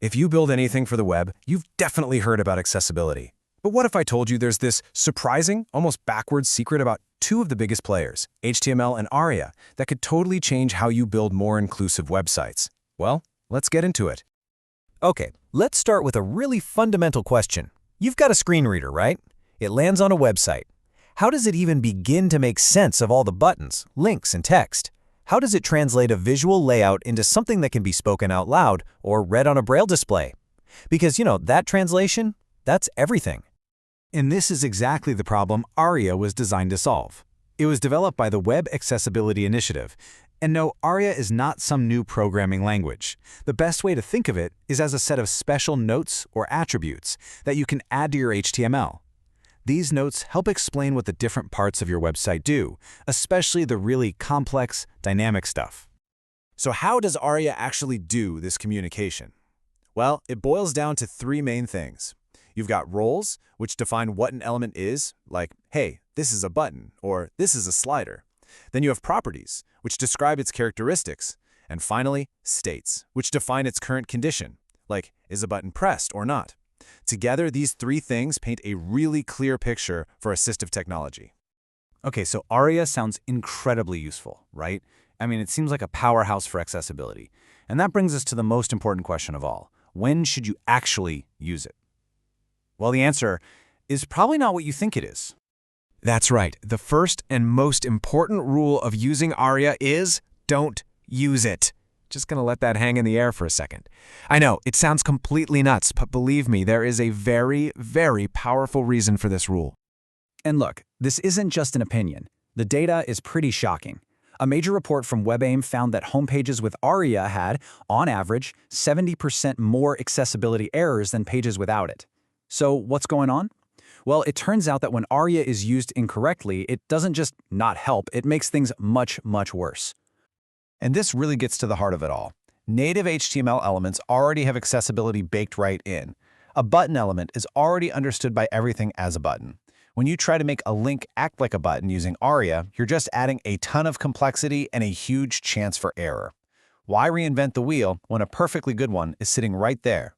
If you build anything for the web, you've definitely heard about accessibility. But what if I told you there's this surprising, almost backwards secret about two of the biggest players, HTML and ARIA, that could totally change how you build more inclusive websites? Well, let's get into it. Okay, let's start with a really fundamental question. You've got a screen reader, right? It lands on a website. How does it even begin to make sense of all the buttons, links, and text? How does it translate a visual layout into something that can be spoken out loud or read on a braille display? Because, that translation, that's everything. And this is exactly the problem ARIA was designed to solve. It was developed by the Web Accessibility Initiative. And no, ARIA is not some new programming language. The best way to think of it is as a set of special notes or attributes that you can add to your HTML. These notes help explain what the different parts of your website do, especially the really complex, dynamic stuff. So how does ARIA actually do this communication? Well, it boils down to three main things. You've got roles, which define what an element is, like, hey, this is a button, or this is a slider. Then you have properties, which describe its characteristics. And finally, states, which define its current condition, like, is a button pressed or not? Together, these three things paint a really clear picture for assistive technology. Okay, so ARIA sounds incredibly useful, right? I mean, it seems like a powerhouse for accessibility. And that brings us to the most important question of all. When should you actually use it? Well, the answer is probably not what you think it is. That's right. The first and most important rule of using ARIA is don't use it. Just gonna let that hang in the air for a second. I know, it sounds completely nuts, but believe me, there is a very, very powerful reason for this rule. And look, this isn't just an opinion. The data is pretty shocking. A major report from WebAIM found that homepages with ARIA had, on average, 70% more accessibility errors than pages without it. So what's going on? Well, it turns out that when ARIA is used incorrectly, it doesn't just not help, it makes things much, much worse. And this really gets to the heart of it all. Native HTML elements already have accessibility baked right in. A button element is already understood by everything as a button. When you try to make a link act like a button using ARIA, you're just adding a ton of complexity and a huge chance for error. Why reinvent the wheel when a perfectly good one is sitting right there?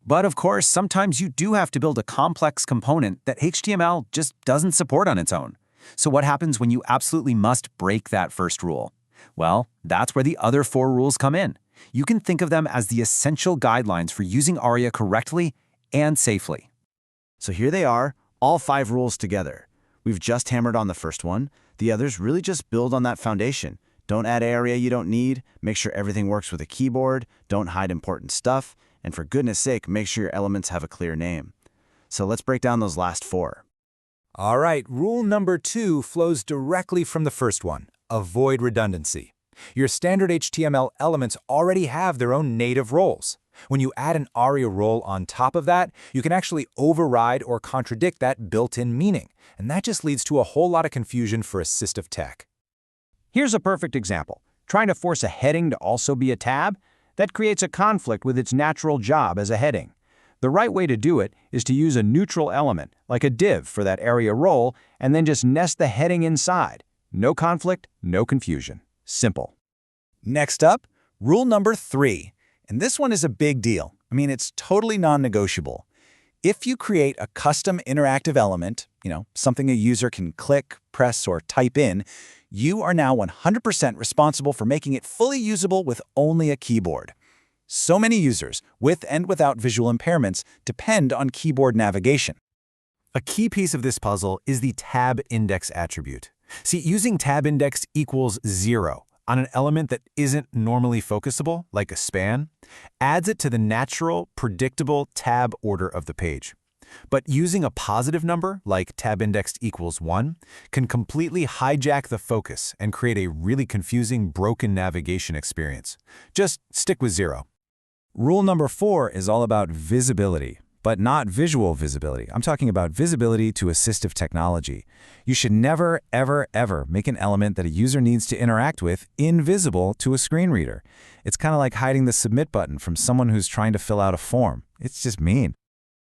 But of course, sometimes you do have to build a complex component that HTML just doesn't support on its own. So what happens when you absolutely must break that first rule? Well, that's where the other 4 rules come in. You can think of them as the essential guidelines for using ARIA correctly and safely. So here they are, all 5 rules together. We've just hammered on the first one. The others really just build on that foundation. Don't add area you don't need, make sure everything works with a keyboard, don't hide important stuff, and for goodness sake, make sure your elements have a clear name. So let's break down those last 4. All right, rule number 2 flows directly from the first one. Avoid redundancy. Your standard HTML elements already have their own native roles. When you add an ARIA role on top of that, you can actually override or contradict that built-in meaning, and that just leads to a whole lot of confusion for assistive tech. Here's a perfect example. Trying to force a heading to also be a tab? That creates a conflict with its natural job as a heading. The right way to do it is to use a neutral element, like a div for that ARIA role, and then just nest the heading inside. No conflict, no confusion. Simple. Next up, rule number 3. And this one is a big deal. I mean, it's totally non-negotiable. If you create a custom interactive element, something a user can click, press, or type in, you are now 100% responsible for making it fully usable with only a keyboard. So many users, with and without visual impairments, depend on keyboard navigation. A key piece of this puzzle is the tab index attribute. See, using tab index equals 0 on an element that isn't normally focusable, like a span, adds it to the natural, predictable tab order of the page. But using a positive number, like tab indexed equals 1, can completely hijack the focus and create a really confusing, broken navigation experience. Just stick with 0. Rule number 4 is all about visibility, but not visual visibility. I'm talking about visibility to assistive technology. You should never, ever, ever make an element that a user needs to interact with invisible to a screen reader. It's kind of like hiding the submit button from someone who's trying to fill out a form. It's just mean.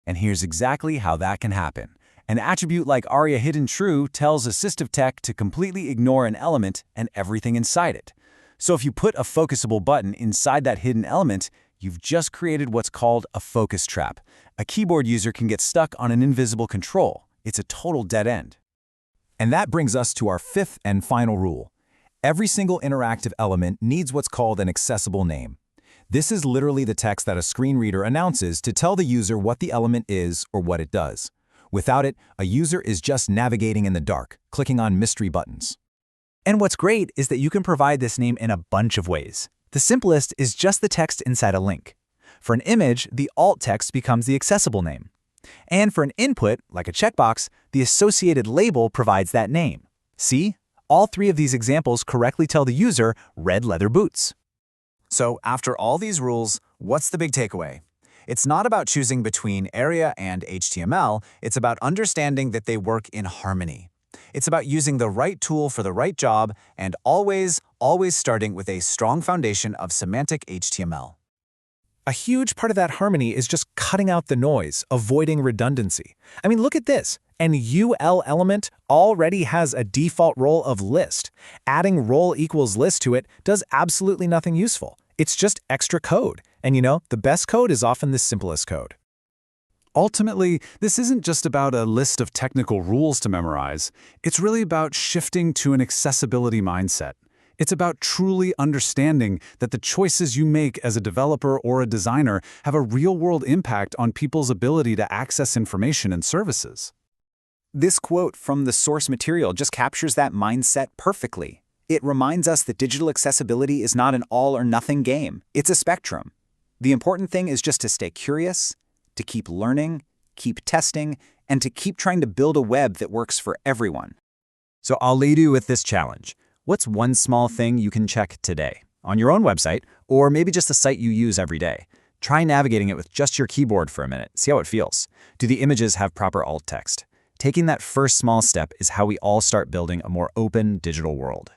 And here's exactly how that can happen. An attribute like ARIA hidden true tells assistive tech to completely ignore an element and everything inside it. So if you put a focusable button inside that hidden element, you've just created what's called a focus trap. A keyboard user can get stuck on an invisible control. It's a total dead end. And that brings us to our fifth and final rule. Every single interactive element needs what's called an accessible name. This is literally the text that a screen reader announces to tell the user what the element is or what it does. Without it, a user is just navigating in the dark, clicking on mystery buttons. And what's great is that you can provide this name in a bunch of ways. The simplest is just the text inside a link. For an image, the alt text becomes the accessible name. And for an input, like a checkbox, the associated label provides that name. See? All three of these examples correctly tell the user red leather boots. So after all these rules, what's the big takeaway? It's not about choosing between ARIA and HTML, it's about understanding that they work in harmony. It's about using the right tool for the right job and always starting with a strong foundation of semantic HTML. A huge part of that harmony is just cutting out the noise, avoiding redundancy. I mean, look at this. An UL element already has a default role of list. Adding role equals list to it does absolutely nothing useful. It's just extra code. And the best code is often the simplest code. Ultimately, this isn't just about a list of technical rules to memorize. It's really about shifting to an accessibility mindset. It's about truly understanding that the choices you make as a developer or a designer have a real-world impact on people's ability to access information and services. This quote from the source material just captures that mindset perfectly. It reminds us that digital accessibility is not an all-or-nothing game. It's a spectrum. The important thing is just to stay curious, to keep learning, keep testing, and to keep trying to build a web that works for everyone. So I'll leave you with this challenge. What's one small thing you can check today? On your own website, or maybe just the site you use every day. Try navigating it with just your keyboard for a minute. See how it feels. Do the images have proper alt text? Taking that first small step is how we all start building a more open digital world.